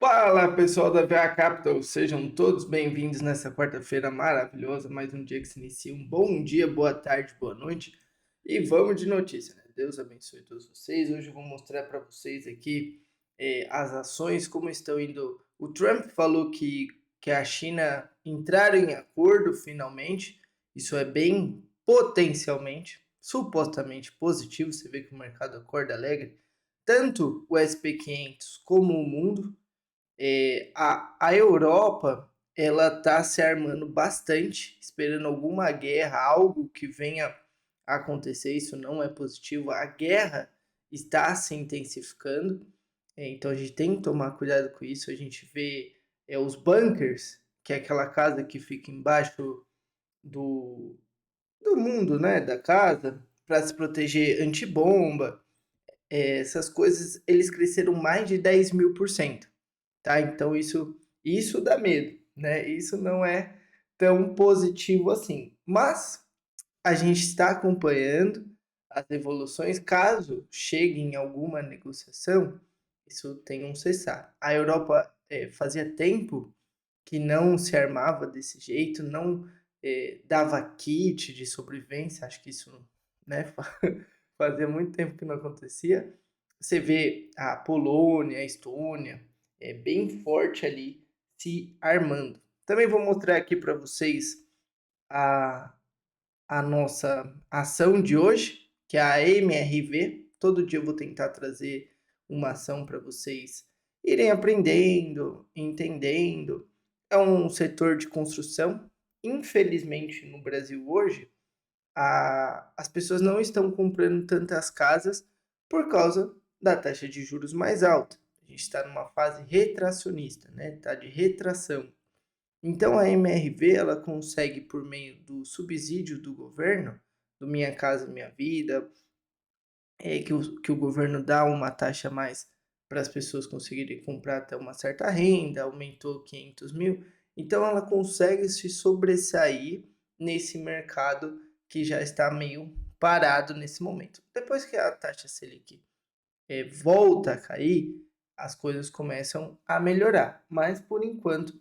Fala pessoal da VA Capital, sejam todos bem-vindos nessa quarta-feira maravilhosa, mais um dia que se inicia. Um bom dia, boa tarde, boa noite e vamos de notícia, né? Deus abençoe todos vocês. Hoje eu vou mostrar para vocês aqui as ações, como estão indo. O Trump falou que a China entraram em acordo finalmente, isso é bem potencialmente, supostamente positivo. Você vê que o mercado acorda alegre, tanto o SP500 como o mundo. A Europa ela está se armando bastante, esperando alguma guerra, algo que venha a acontecer. Isso não é positivo. A guerra está se intensificando, então a gente tem que tomar cuidado com isso. A gente vê os bunkers, que é aquela casa que fica embaixo do, do mundo, né, da casa, para se proteger antibomba. Essas coisas, eles cresceram mais de 10.000%. Tá? Então isso dá medo, né? Isso não é tão positivo assim. Mas a gente está acompanhando as evoluções. Caso chegue em alguma negociação, isso tem um cessar. A Europa fazia tempo que não se armava desse jeito, não dava kit de sobrevivência. Acho que isso, né, fazia muito tempo que não acontecia. Você vê a Polônia, a Estônia, bem forte ali se armando. Também vou mostrar aqui para vocês a, a nossa ação de hoje, que é a MRV. Todo dia eu vou tentar trazer uma ação para vocês irem aprendendo, entendendo. É um setor de construção. Infelizmente, no Brasil hoje, as pessoas não estão comprando tantas casas por causa da taxa de juros mais alta. A gente está numa fase retracionista, né? Está de retração. Então a MRV ela consegue, por meio do subsídio do governo, do Minha Casa Minha Vida, que o governo dá uma taxa a mais para as pessoas conseguirem comprar até uma certa renda, aumentou 500 mil. Então ela consegue se sobressair nesse mercado que já está meio parado nesse momento. Depois que a taxa Selic volta a cair, as coisas começam a melhorar, mas por enquanto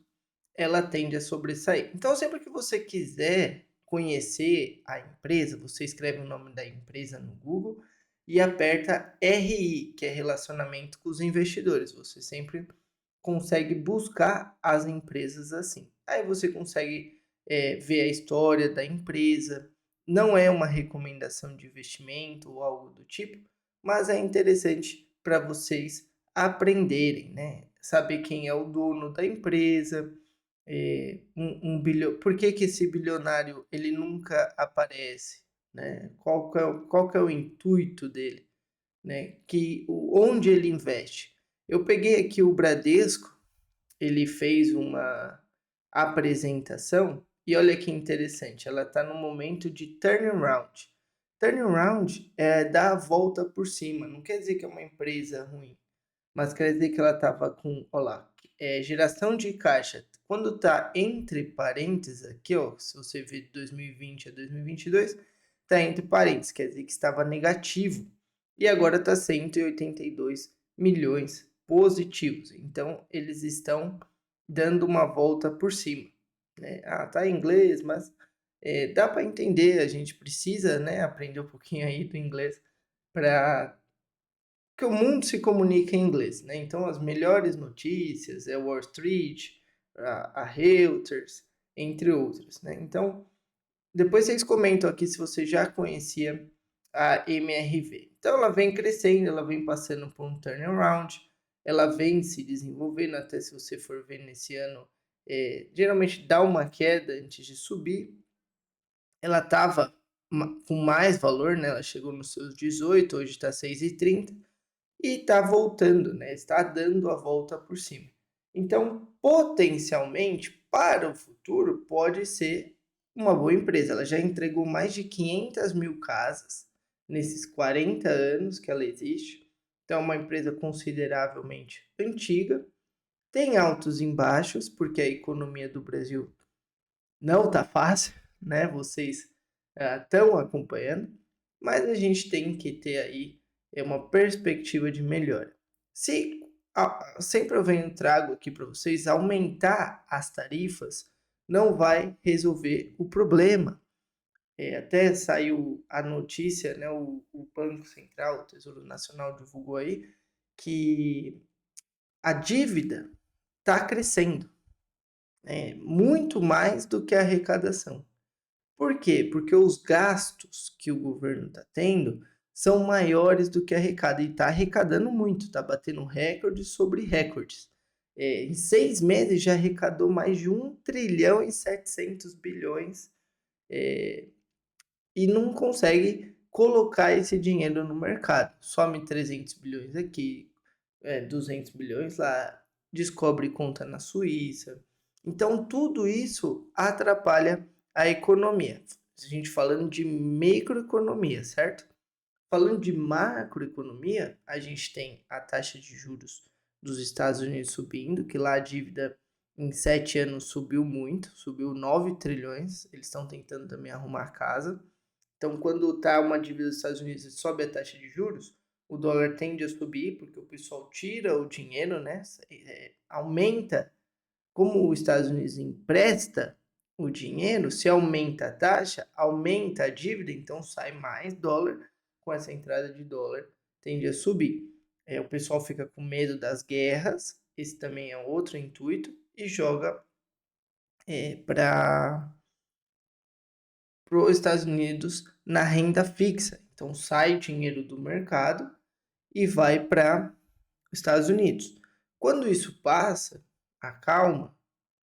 ela tende a sobressair. Então, sempre que você quiser conhecer a empresa, você escreve o nome da empresa no Google e aperta RI, que é relacionamento com os investidores. Você sempre consegue buscar as empresas assim. Aí você consegue ver a história da empresa. Não é uma recomendação de investimento ou algo do tipo, mas é interessante para vocês aprenderem, né? Saber quem é o dono da empresa, por que esse bilionário ele nunca aparece, né? Qual que é o intuito dele, né? Onde ele investe? Eu peguei aqui o Bradesco, ele fez uma apresentação e olha que interessante, ela está no momento de turnaround. Turnaround é dar a volta por cima, não quer dizer que é uma empresa ruim, mas quer dizer que ela estava com, olha lá, geração de caixa. Quando está entre parênteses aqui, ó, se você ver de 2020 a 2022, está entre parênteses, quer dizer que estava negativo. E agora está 182 milhões positivos. Então, eles estão dando uma volta por cima, né? Ah, tá em inglês, mas dá para entender. A gente precisa, né, aprender um pouquinho aí do inglês para que o mundo se comunica em inglês, né? Então, as melhores notícias é Wall Street, a Reuters, entre outras, né? Então, depois vocês comentam aqui se você já conhecia a MRV. Então, ela vem crescendo, ela vem passando por um turnaround, ela vem se desenvolvendo, até se você for ver nesse ano, geralmente dá uma queda antes de subir. Ela estava com mais valor, né? Ela chegou nos seus 18, hoje está 6,30 e está voltando, né? Está dando a volta por cima. Então, potencialmente, para o futuro, pode ser uma boa empresa. Ela já entregou mais de 500 mil casas nesses 40 anos que ela existe. Então, é uma empresa consideravelmente antiga. Tem altos e baixos, porque a economia do Brasil não está fácil, né? Vocês estão acompanhando, mas a gente tem que ter aí uma perspectiva de melhora. Se sempre eu trago aqui para vocês, aumentar as tarifas não vai resolver o problema. Até saiu a notícia, né, o Banco Central, o Tesouro Nacional divulgou aí, que a dívida está crescendo, muito mais do que a arrecadação. Por quê? Porque os gastos que o governo está tendo são maiores do que arrecada, e está arrecadando muito, está batendo recordes sobre recordes. Em 6 meses já arrecadou mais de 1,7 trilhão e não consegue colocar esse dinheiro no mercado. Some 300 bilhões aqui, 200 bilhões lá, descobre conta na Suíça. Então, tudo isso atrapalha a economia. A gente falando de microeconomia, certo? Falando de macroeconomia, a gente tem a taxa de juros dos Estados Unidos subindo, que lá a dívida em 7 anos subiu muito, subiu 9 trilhões. Eles estão tentando também arrumar a casa. Então, quando está uma dívida dos Estados Unidos e sobe a taxa de juros, o dólar tende a subir, porque o pessoal tira o dinheiro, né? Aumenta. Como os Estados Unidos empresta o dinheiro, se aumenta a taxa, aumenta a dívida, então sai mais dólar. Com essa entrada de dólar, tende a subir. O pessoal fica com medo das guerras, esse também é outro intuito, e joga para os Estados Unidos na renda fixa. Então sai o dinheiro do mercado e vai para os Estados Unidos. Quando isso passa, acalma,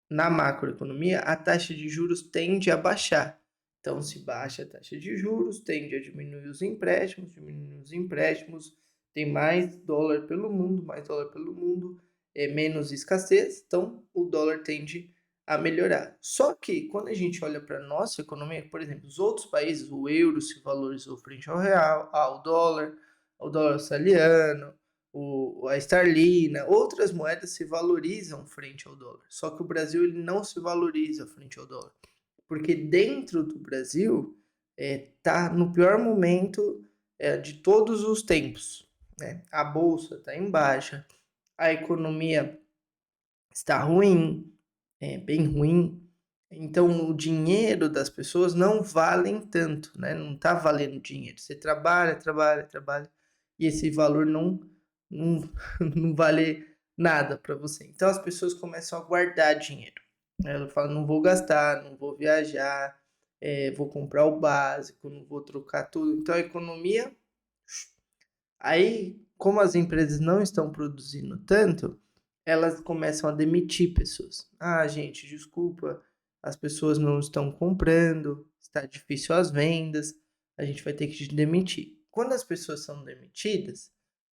na macroeconomia, a taxa de juros tende a baixar. Então, se baixa a taxa de juros, tende a diminuir os empréstimos, tem mais dólar pelo mundo, menos escassez, então o dólar tende a melhorar. Só que quando a gente olha para a nossa economia, por exemplo, os outros países, o euro se valorizou frente ao real, ao dólar australiano, a esterlina, outras moedas se valorizam frente ao dólar. Só que o Brasil ele não se valoriza frente ao dólar, porque dentro do Brasil está no pior momento de todos os tempos. Né? A bolsa está em baixa, a economia está ruim, bem ruim. Então o dinheiro das pessoas não valem tanto, né? Não está valendo dinheiro. Você trabalha, e esse valor não, não vale nada para você. Então as pessoas começam a guardar dinheiro. Ela fala, não vou gastar, não vou viajar, vou comprar o básico, não vou trocar tudo. Então a economia... Aí, como as empresas não estão produzindo tanto, elas começam a demitir pessoas. Ah, gente, desculpa, as pessoas não estão comprando, está difícil as vendas, a gente vai ter que te demitir. Quando as pessoas são demitidas,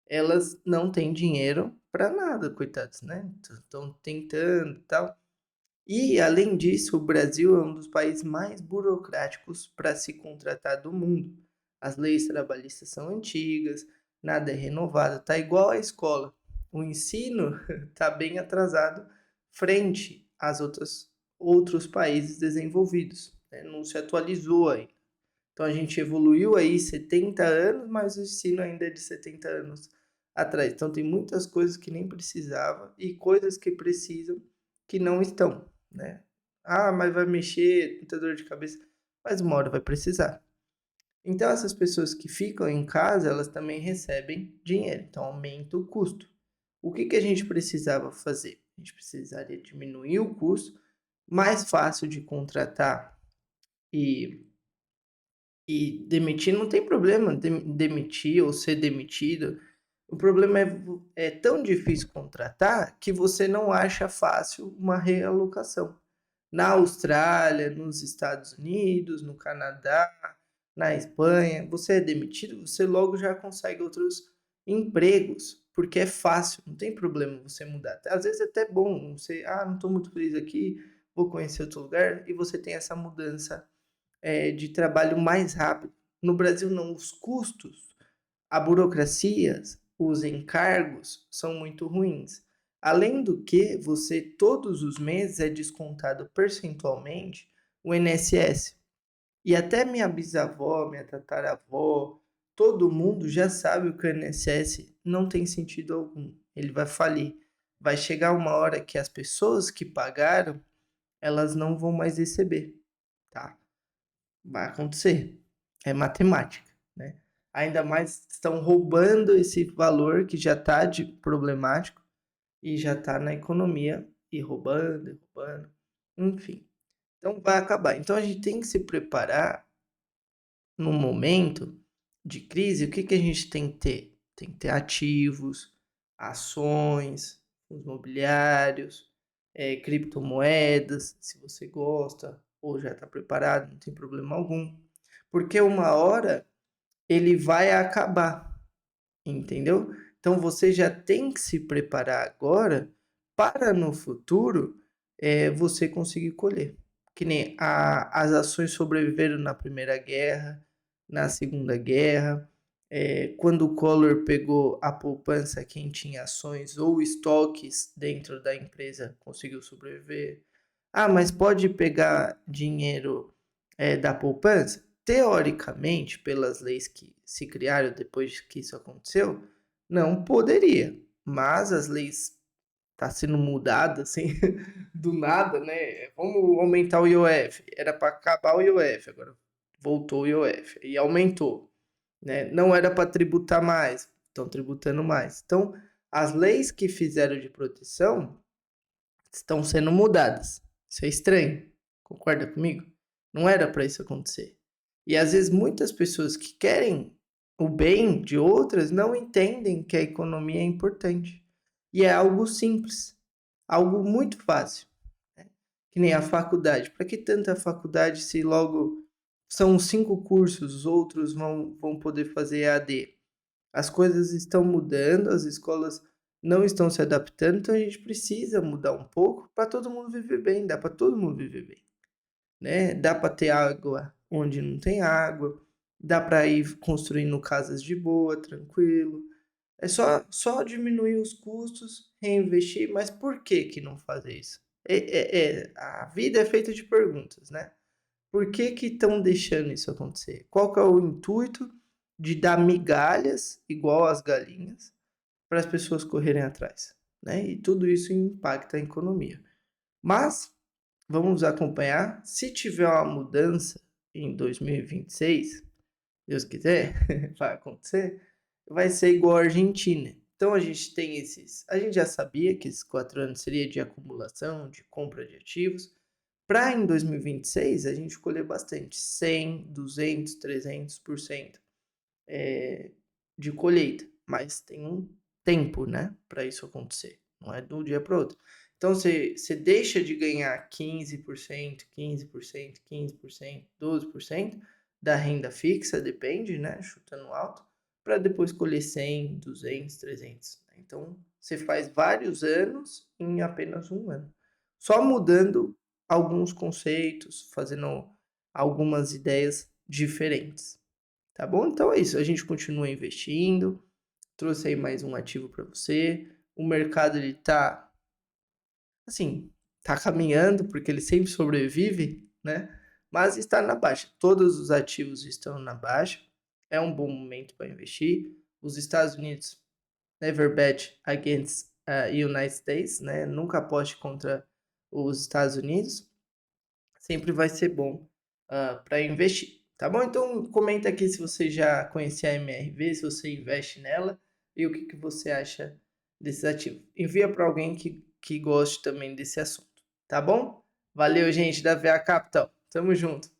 elas não têm dinheiro para nada, coitados, né? Estão tentando e tal. E, além disso, o Brasil é um dos países mais burocráticos para se contratar do mundo. As leis trabalhistas são antigas, nada é renovado, tá igual à escola. O ensino está bem atrasado frente às outros países desenvolvidos, né? Não se atualizou ainda. Então a gente evoluiu aí 70 anos, mas o ensino ainda é de 70 anos atrás. Então tem muitas coisas que nem precisava e coisas que precisam que não estão, né? Ah, mas vai mexer, muita dor de cabeça, mas uma hora vai precisar. Então essas pessoas que ficam em casa, elas também recebem dinheiro, então aumenta o custo. O que a gente precisava fazer? A gente precisaria diminuir o custo, mais fácil de contratar e demitir. Não tem problema demitir ou ser demitido. O problema é tão difícil contratar que você não acha fácil uma realocação. Na Austrália, nos Estados Unidos, no Canadá, na Espanha, você é demitido, você logo já consegue outros empregos, porque é fácil, não tem problema você mudar. Às vezes é até bom, você, não estou muito feliz aqui, vou conhecer outro lugar, e você tem essa mudança de trabalho mais rápido. No Brasil não, os custos, a burocracia, os encargos são muito ruins. Além do que, você todos os meses é descontado percentualmente o INSS. E até minha bisavó, minha tataravó, todo mundo já sabe que o INSS não tem sentido algum. ele vai falir. Vai chegar uma hora que as pessoas que pagaram, elas não vão mais receber, tá? Vai acontecer. É matemática, né? Ainda mais estão roubando esse valor que já está de problemático e já está na economia e roubando, enfim. Então vai acabar. Então a gente tem que se preparar num momento de crise. O que que a gente tem que ter? Tem que ter ativos, ações, fundos imobiliários, criptomoedas, se você gosta ou já está preparado, não tem problema algum. Porque uma hora ele vai acabar, entendeu? Então você já tem que se preparar agora para no futuro você conseguir colher. Que nem as ações sobreviveram na Primeira Guerra, na Segunda Guerra, quando o Collor pegou a poupança, quem tinha ações ou estoques dentro da empresa conseguiu sobreviver. Ah, mas pode pegar dinheiro da poupança? Teoricamente, pelas leis que se criaram depois que isso aconteceu, não poderia. Mas as leis tá sendo mudadas assim do nada, né? Vamos aumentar o IOF. Era para acabar o IOF, agora voltou o IOF e aumentou, né? Não era para tributar mais, estão tributando mais. Então, as leis que fizeram de proteção estão sendo mudadas. Isso é estranho. Concorda comigo? Não era para isso acontecer. E às vezes muitas pessoas que querem o bem de outras não entendem que a economia é importante. E é algo simples, algo muito fácil, né? Que nem a faculdade. Para que tanta faculdade se logo são 5 cursos, os outros vão poder fazer EAD? As coisas estão mudando, as escolas não estão se adaptando, então a gente precisa mudar um pouco para todo mundo viver bem. Dá para todo mundo viver bem, né? Dá para ter água onde não tem água, dá para ir construindo casas de boa, tranquilo. É só diminuir os custos, reinvestir, mas por que que não fazer isso? A vida é feita de perguntas, né? Por que que estão deixando isso acontecer? Qual que é o intuito de dar migalhas, igual as galinhas, para as pessoas correrem atrás, né? E tudo isso impacta a economia. Mas vamos acompanhar. Se tiver uma mudança em 2026, Deus quiser, vai acontecer, vai ser igual a Argentina. Então a gente tem a gente já sabia que esses 4 anos seria de acumulação, de compra de ativos, para em 2026 a gente colher bastante, 100, 200, 300% de colheita, mas tem um tempo, né, para isso acontecer, não é de um dia para outro. Então você deixa de ganhar 15%, 15%, 15%, 12% da renda fixa, depende, né, chutando alto, para depois colher 100, 200, 300. Então você faz vários anos em apenas um ano, só mudando alguns conceitos, fazendo algumas ideias diferentes. Tá bom? Então é isso. A gente continua investindo. Trouxe aí mais um ativo para você. O mercado ele tá assim, tá caminhando porque ele sempre sobrevive, né? Mas está na baixa. Todos os ativos estão na baixa. É um bom momento para investir. Os Estados Unidos, never bet against United States, né? Nunca aposte contra os Estados Unidos. Sempre vai ser bom para investir, tá bom? Então comenta aqui se você já conhecia a MRV, se você investe nela e o que, que você acha desses ativos. Envia para alguém que goste também desse assunto, tá bom? Valeu, gente da VA Capital. Tamo junto.